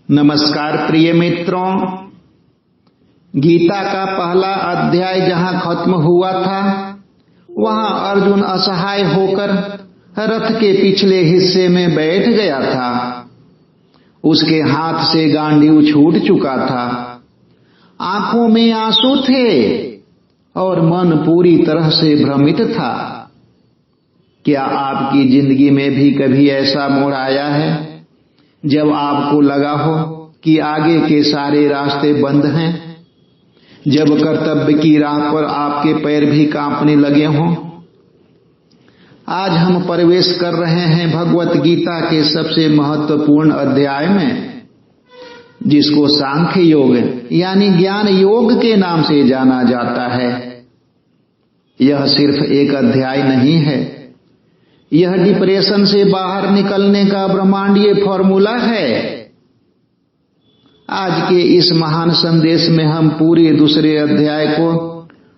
नमस्कार प्रिय मित्रों, गीता का पहला अध्याय जहां खत्म हुआ था वहां अर्जुन असहाय होकर रथ के पिछले हिस्से में बैठ गया था। उसके हाथ से गांडीव छूट चुका था, आंखों में आंसू थे और मन पूरी तरह से भ्रमित था। क्या आपकी जिंदगी में भी कभी ऐसा मोड़ आया है जब आपको लगा हो कि आगे के सारे रास्ते बंद हैं, जब कर्तव्य की राह पर आपके पैर भी कांपने लगे हों? आज हम प्रवेश कर रहे हैं भगवत गीता के सबसे महत्वपूर्ण अध्याय में, जिसको सांख्य योग यानी ज्ञान योग के नाम से जाना जाता है। यह सिर्फ एक अध्याय नहीं है, यह डिप्रेशन से बाहर निकलने का ब्रह्मांडीय फॉर्मूला है। आज के इस महान संदेश में हम पूरे दूसरे अध्याय को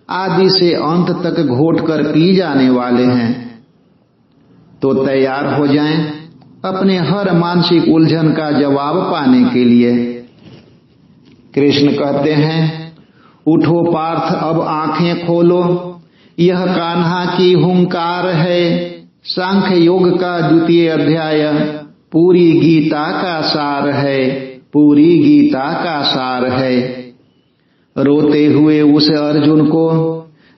आदि से अंत तक घोट कर पी जाने वाले हैं। तो तैयार हो जाएं अपने हर मानसिक उलझन का जवाब पाने के लिए। कृष्ण कहते हैं, उठो पार्थ अब आंखें खोलो, यह कान्हा की हुंकार है। सांख्य योग का द्वितीय अध्याय पूरी गीता का सार है, पूरी गीता का सार है। रोते हुए उस अर्जुन को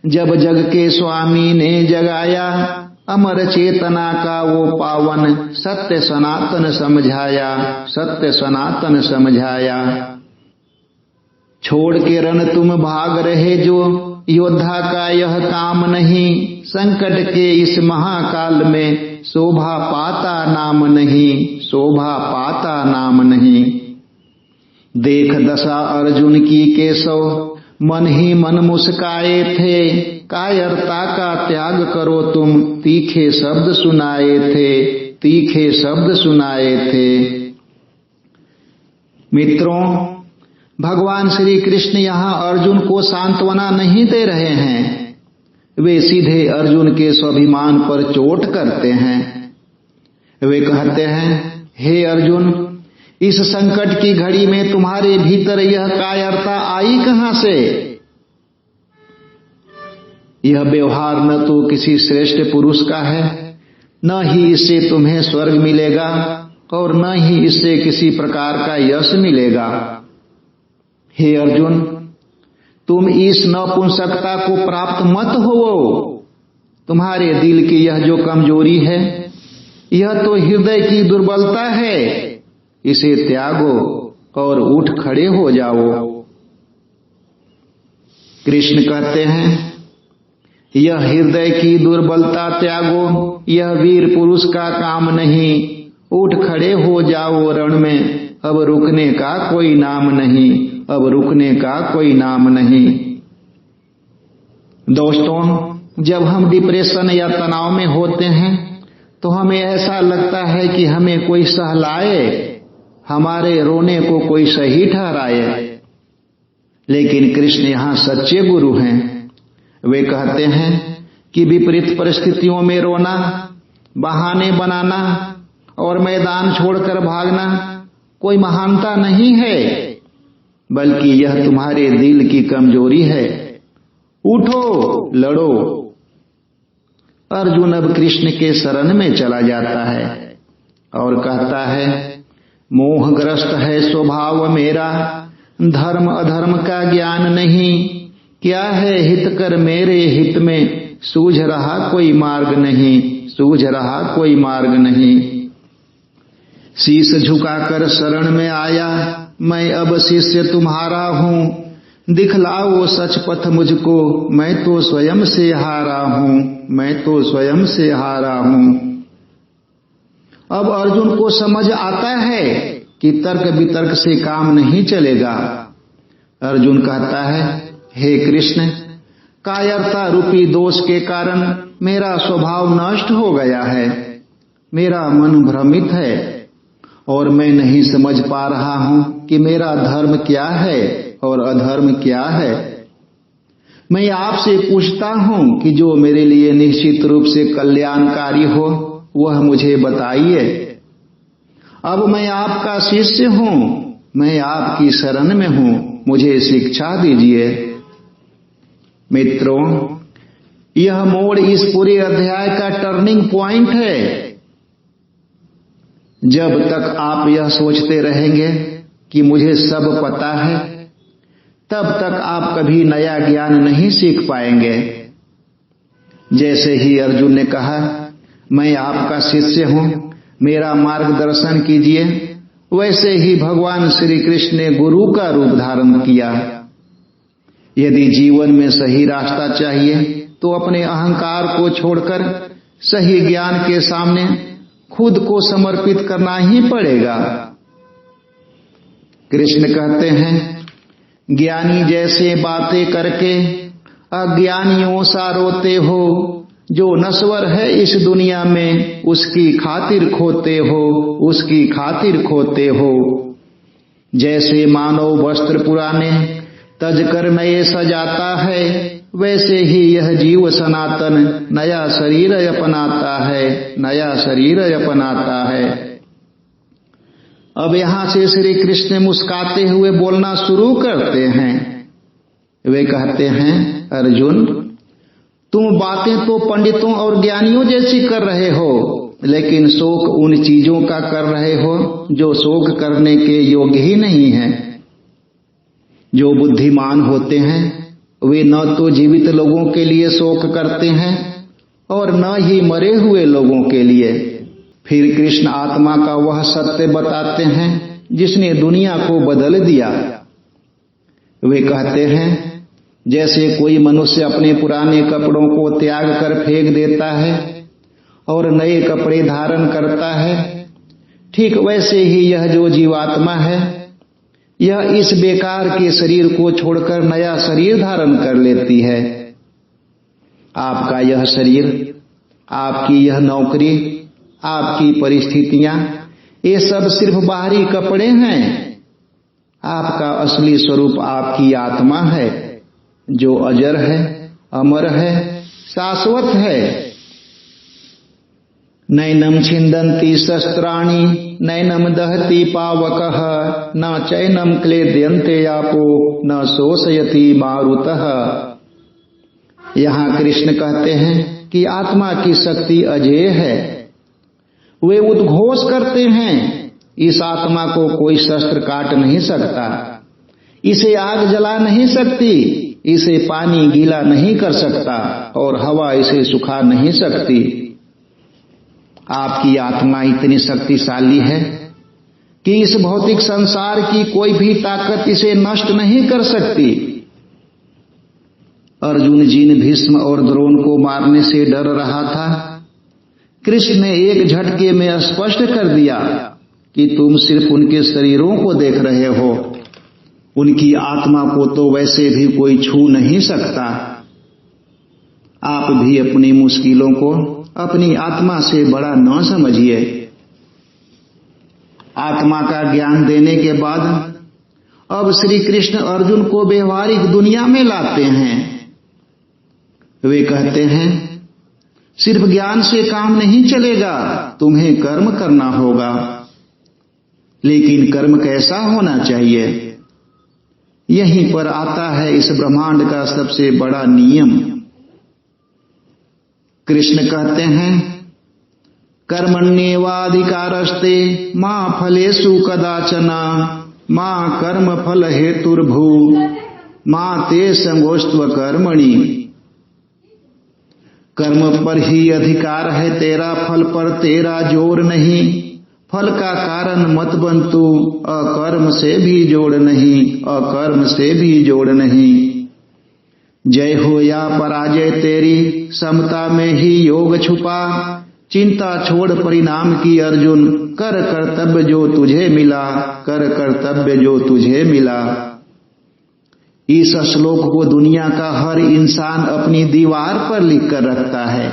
जब जग के स्वामी ने जगाया, अमर चेतना का वो पावन सत्य सनातन समझाया, सत्य सनातन समझाया। छोड़ के रण तुम भाग रहे जो, योद्धा का यह काम नहीं। संकट के इस महाकाल में शोभा पाता नाम नहीं, शोभा पाता नाम नहीं। देख दशा अर्जुन की केशव, मन ही मन मुस्काए थे। कायरता का त्याग करो तुम, तीखे शब्द सुनाए थे, तीखे शब्द सुनाए थे। मित्रों, भगवान श्री कृष्ण यहाँ अर्जुन को सांत्वना नहीं दे रहे हैं, वे सीधे अर्जुन के स्वाभिमान पर चोट करते हैं। वे कहते हैं, हे अर्जुन, इस संकट की घड़ी में तुम्हारे भीतर यह कायरता आई कहां से? यह व्यवहार न तो किसी श्रेष्ठ पुरुष का है, न ही इससे तुम्हें स्वर्ग मिलेगा और न ही इससे किसी प्रकार का यश मिलेगा। हे अर्जुन, तुम इस नपुंसकता को प्राप्त मत हो। तुम्हारे दिल की यह जो कमजोरी है, यह तो हृदय की दुर्बलता है। इसे त्यागो और उठ खड़े हो जाओ। कृष्ण कहते हैं, यह हृदय की दुर्बलता त्यागो, यह वीर पुरुष का काम नहीं। उठ खड़े हो जाओ रण में, अब रुकने का कोई नाम नहीं, अब रुकने का कोई नाम नहीं। दोस्तों, जब हम डिप्रेशन या तनाव में होते हैं तो हमें ऐसा लगता है कि हमें कोई सहलाए, हमारे रोने को कोई सही ठहराए। लेकिन कृष्ण यहाँ सच्चे गुरु हैं। वे कहते हैं कि विपरीत परिस्थितियों में रोना, बहाने बनाना और मैदान छोड़कर भागना कोई महानता नहीं है, बल्कि यह तुम्हारे दिल की कमजोरी है। उठो, लड़ो। अर्जुन अब कृष्ण के शरण में चला जाता है और कहता है, मोहग्रस्त है स्वभाव मेरा, धर्म अधर्म का ज्ञान नहीं। क्या है हित कर मेरे हित में, सूझ रहा कोई मार्ग नहीं, सूझ रहा कोई मार्ग नहीं। शीश झुकाकर शरण में आया, मैं अब शिष्य तुम्हारा हूँ। दिखलाओ सच पथ मुझको, मैं तो स्वयं से हारा हूँ, मैं तो स्वयं से हारा हूँ। अब अर्जुन को समझ आता है कि तर्क वितर्क से काम नहीं चलेगा। अर्जुन कहता है, हे कृष्ण, कायरता रूपी दोष के कारण मेरा स्वभाव नष्ट हो गया है। मेरा मन भ्रमित है और मैं नहीं समझ पा रहा हूं कि मेरा धर्म क्या है और अधर्म क्या है। मैं आपसे पूछता हूं कि जो मेरे लिए निश्चित रूप से कल्याणकारी हो वह मुझे बताइए। अब मैं आपका शिष्य हूं, मैं आपकी शरण में हूं, मुझे शिक्षा दीजिए। मित्रों, यह मोड़ इस पूरे अध्याय का टर्निंग पॉइंट है। जब तक आप यह सोचते रहेंगे कि मुझे सब पता है, तब तक आप कभी नया ज्ञान नहीं सीख पाएंगे। जैसे ही अर्जुन ने कहा, मैं आपका शिष्य हूं, मेरा मार्गदर्शन कीजिए, वैसे ही भगवान श्री कृष्ण ने गुरु का रूप धारण किया। यदि जीवन में सही रास्ता चाहिए तो अपने अहंकार को छोड़कर सही ज्ञान के सामने खुद को समर्पित करना ही पड़ेगा। कृष्ण कहते हैं, ज्ञानी जैसे बातें करके अज्ञानियों सा रोते हो, जो नश्वर है इस दुनिया में उसकी खातिर खोते हो, उसकी खातिर खोते हो। जैसे मानव वस्त्र पुराने तज कर नए सजाता है, वैसे ही यह जीव सनातन नया शरीर अपनाता है, नया शरीर अपनाता है। अब यहां से श्री कृष्ण मुस्कुराते हुए बोलना शुरू करते हैं। वे कहते हैं, अर्जुन, तुम बातें तो पंडितों और ज्ञानियों जैसी कर रहे हो, लेकिन शोक उन चीजों का कर रहे हो जो शोक करने के योग्य ही नहीं है। जो बुद्धिमान होते हैं वे न तो जीवित लोगों के लिए शोक करते हैं और न ही मरे हुए लोगों के लिए। फिर कृष्ण आत्मा का वह सत्य बताते हैं जिसने दुनिया को बदल दिया। वे कहते हैं, जैसे कोई मनुष्य अपने पुराने कपड़ों को त्याग कर फेंक देता है और नए कपड़े धारण करता है, ठीक वैसे ही यह जो जीवात्मा है, यह इस बेकार के शरीर को छोड़कर नया शरीर धारण कर लेती है। आपका यह शरीर, आपकी यह नौकरी, आपकी परिस्थितियां, ये सब सिर्फ बाहरी कपड़े हैं। आपका असली स्वरूप आपकी आत्मा है, जो अजर है, अमर है, शाश्वत है। नैनम छिन्दन्ति शस्त्राणि नैनम दहति पावकः न चैनम क्लेद्यन्ते आपो न शोषयति मारुतः। यहाँ कृष्ण कहते हैं कि आत्मा की शक्ति अजेय है। वे उद्घोष करते हैं, इस आत्मा को कोई शस्त्र काट नहीं सकता, इसे आग जला नहीं सकती, इसे पानी गीला नहीं कर सकता और हवा इसे सुखा नहीं सकती। आपकी आत्मा इतनी शक्तिशाली है कि इस भौतिक संसार की कोई भी ताकत इसे नष्ट नहीं कर सकती। अर्जुन जिन भीष्म और द्रोण को मारने से डर रहा था, कृष्ण ने एक झटके में स्पष्ट कर दिया कि तुम सिर्फ उनके शरीरों को देख रहे हो, उनकी आत्मा को तो वैसे भी कोई छू नहीं सकता। आप भी अपनी मुश्किलों को अपनी आत्मा से बड़ा न समझिए। आत्मा का ज्ञान देने के बाद अब श्री कृष्ण अर्जुन को व्यवहारिक दुनिया में लाते हैं। वे कहते हैं, सिर्फ ज्ञान से काम नहीं चलेगा, तुम्हें कर्म करना होगा। लेकिन कर्म कैसा होना चाहिए? यहीं पर आता है इस ब्रह्मांड का सबसे बड़ा नियम। कृष्ण कहते हैं, कर्मण्येवाधिकारस्ते मा फलेषु कदाचना मा कर्म फल हेतुर्भू मा ते संगोस्त्व कर्मणि। कर्म पर ही अधिकार है तेरा, फल पर तेरा जोर नहीं। फल का कारण मत बन तू, अकर्म से भी जोड़ नहीं, अकर्म से भी जोड़ नहीं। जय हो या पराजय तेरी, समता में ही योग छुपा। चिंता छोड़ परिणाम की अर्जुन, कर कर्तव्य जो तुझे मिला, कर कर्तव्य जो तुझे मिला। इस श्लोक को दुनिया का हर इंसान अपनी दीवार पर लिख कर रखता है।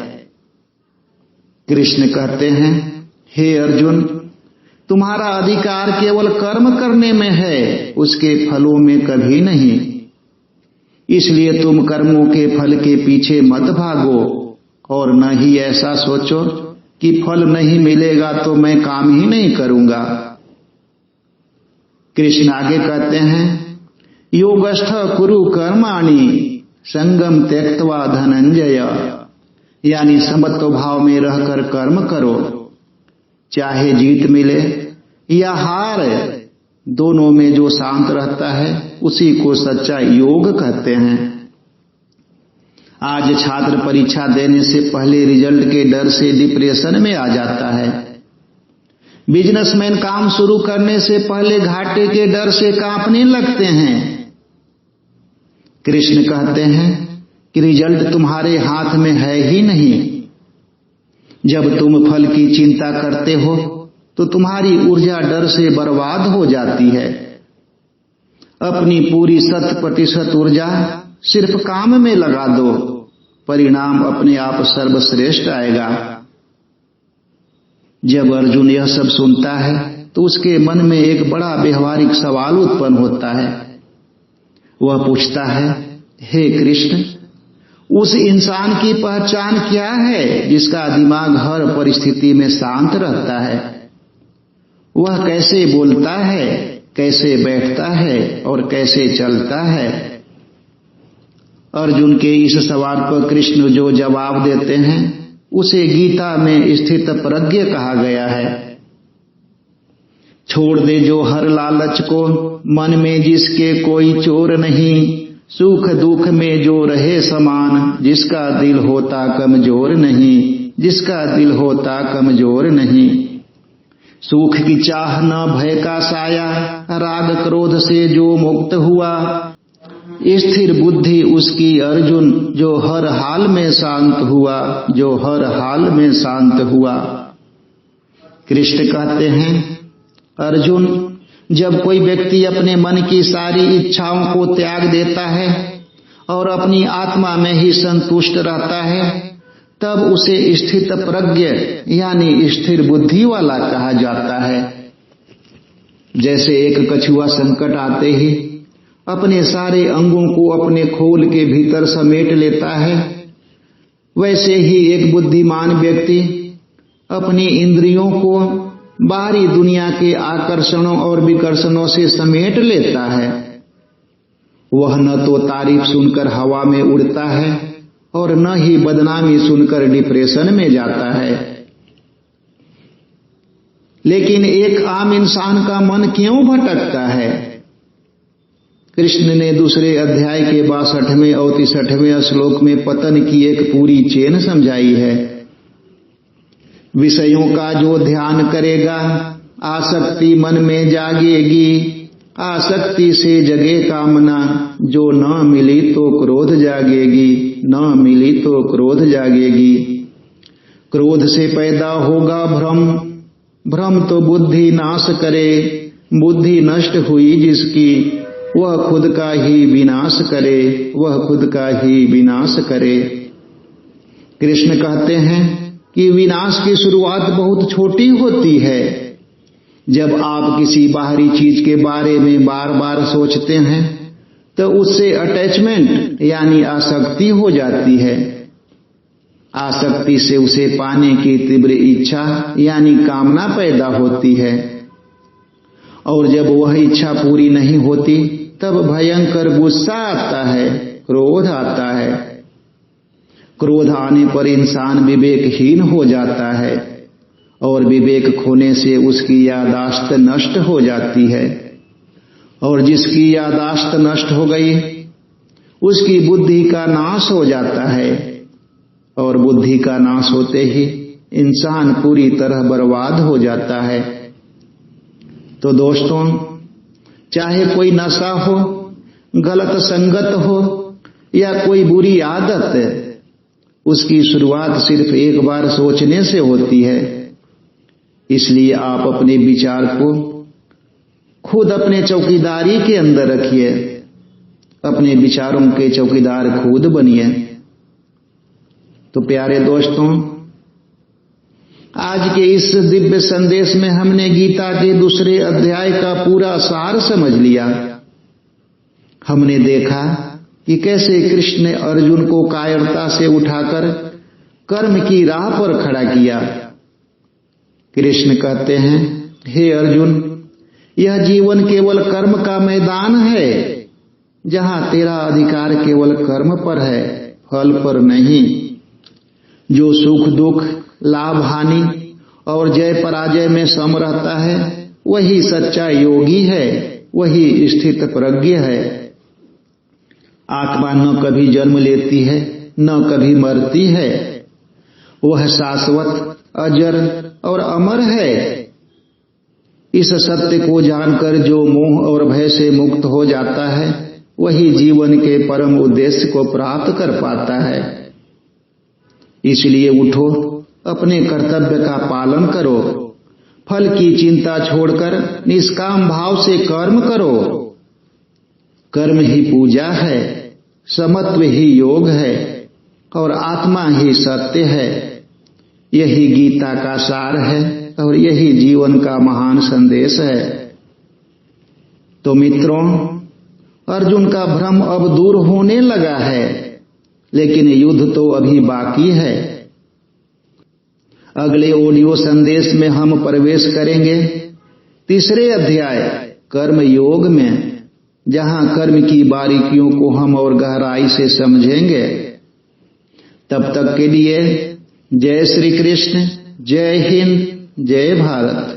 कृष्ण कहते हैं, हे अर्जुन, तुम्हारा अधिकार केवल कर्म करने में है, उसके फलों में कभी नहीं। इसलिए तुम कर्मों के फल के पीछे मत भागो और न ही ऐसा सोचो कि फल नहीं मिलेगा तो मैं काम ही नहीं करूंगा। कृष्ण आगे कहते हैं, योगस्थ कुरु कर्माणि संगम त्यक्त्वा धनंजय, यानी समत्व भाव में रहकर कर्म करो, चाहे जीत मिले या हार, दोनों में जो शांत रहता है उसी को सच्चा योग कहते हैं। आज छात्र परीक्षा देने से पहले रिजल्ट के डर से डिप्रेशन में आ जाता है। बिजनेसमैन काम शुरू करने से पहले घाटे के डर से कांपने लगते हैं। कृष्ण कहते हैं कि रिजल्ट तुम्हारे हाथ में है ही नहीं। जब तुम फल की चिंता करते हो तो तुम्हारी ऊर्जा डर से बर्बाद हो जाती है। अपनी पूरी 100% ऊर्जा सिर्फ काम में लगा दो, परिणाम अपने आप सर्वश्रेष्ठ आएगा। जब अर्जुन यह सब सुनता है तो उसके मन में एक बड़ा व्यवहारिक सवाल उत्पन्न होता है। वह पूछता है, हे कृष्ण, उस इंसान की पहचान क्या है जिसका दिमाग हर परिस्थिति में शांत रहता है? वह कैसे बोलता है, कैसे बैठता है और कैसे चलता है? अर्जुन के इस सवाल पर कृष्ण जो जवाब देते हैं उसे गीता में स्थित प्रज्ञ कहा गया है। छोड़ दे जो हर लालच को, मन में जिसके कोई चोर नहीं, सुख दुख में जो रहे समान, जिसका दिल होता कमजोर नहीं, जिसका दिल होता कमजोर नहीं। सुख की चाह न भय का साया, राग क्रोध से जो मुक्त हुआ, स्थिर बुद्धि उसकी अर्जुन, जो हर हाल में शांत हुआ, जो हर हाल में शांत हुआ। कृष्ण कहते हैं, अर्जुन, जब कोई व्यक्ति अपने मन की सारी इच्छाओं को त्याग देता है और अपनी आत्मा में ही संतुष्ट रहता है, तब उसे स्थित प्रज्ञ यानी स्थिर बुद्धि वाला कहा जाता है। जैसे एक कछुआ संकट आते ही अपने सारे अंगों को अपने खोल के भीतर समेट लेता है, वैसे ही एक बुद्धिमान व्यक्ति अपनी इंद्रियों को बाहरी दुनिया के आकर्षणों और विकर्षणों से समेट लेता है। वह न तो तारीफ सुनकर हवा में उड़ता है और न ही बदनामी सुनकर डिप्रेशन में जाता है। लेकिन एक आम इंसान का मन क्यों भटकता है? कृष्ण ने दूसरे अध्याय के 62वें और 63वें श्लोक में पतन की एक पूरी चेन समझाई है। विषयों का जो ध्यान करेगा, आसक्ति मन में जागेगी, आसक्ति से जगे कामना, जो न मिली तो क्रोध जागेगी, न मिली तो क्रोध जागेगी। क्रोध से पैदा होगा भ्रम, भ्रम तो बुद्धि नाश करे, बुद्धि नष्ट हुई जिसकी, वह खुद का ही विनाश करे, वह खुद का ही विनाश करे। कृष्ण कहते हैं कि विनाश की शुरुआत बहुत छोटी होती है। जब आप किसी बाहरी चीज के बारे में बार बार सोचते हैं तो उससे अटैचमेंट यानी आसक्ति हो जाती है। आसक्ति से उसे पाने की तीव्र इच्छा यानी कामना पैदा होती है, और जब वह इच्छा पूरी नहीं होती तब भयंकर गुस्सा आता है, क्रोध आता है। क्रोध आने पर इंसान विवेकहीन हो जाता है और विवेक खोने से उसकी यादाश्त नष्ट हो जाती है, और जिसकी यादाश्त नष्ट हो गई उसकी बुद्धि का नाश हो जाता है, और बुद्धि का नाश होते ही इंसान पूरी तरह बर्बाद हो जाता है। तो दोस्तों, चाहे कोई नशा हो, गलत संगत हो या कोई बुरी आदत, उसकी शुरुआत सिर्फ एक बार सोचने से होती है। इसलिए आप अपने विचार को खुद अपने चौकीदारी के अंदर रखिए, अपने विचारों के चौकीदार खुद बनिए। तो प्यारे दोस्तों, आज के इस दिव्य संदेश में हमने गीता के दूसरे अध्याय का पूरा सार समझ लिया। हमने देखा कि कैसे कृष्ण ने अर्जुन को कायरता से उठाकर कर्म की राह पर खड़ा किया। कृष्ण कहते हैं, हे अर्जुन, यह जीवन केवल कर्म का मैदान है, जहां तेरा अधिकार केवल कर्म पर है, फल पर नहीं। जो सुख दुख, लाभ हानि और जय पराजय में सम रहता है, वही सच्चा योगी है, वही स्थित प्रज्ञ है। आत्मा न कभी जन्म लेती है, न कभी मरती है। वह शाश्वत, अजर और अमर है। इस सत्य को जानकर जो मोह और भय से मुक्त हो जाता है, वही जीवन के परम उद्देश्य को प्राप्त कर पाता है। इसलिए उठो, अपने कर्तव्य का पालन करो, फल की चिंता छोड़कर निष्काम भाव से कर्म करो। कर्म ही पूजा है, समत्व ही योग है और आत्मा ही सत्य है। यही गीता का सार है और यही जीवन का महान संदेश है। तो मित्रों, अर्जुन का भ्रम अब दूर होने लगा है, लेकिन युद्ध तो अभी बाकी है। अगले ऑडियो संदेश में हम प्रवेश करेंगे तीसरे अध्याय कर्म योग में, जहां कर्म की बारीकियों को हम और गहराई से समझेंगे। तब तक के लिए जय श्री कृष्ण, जय हिंद, जय भारत।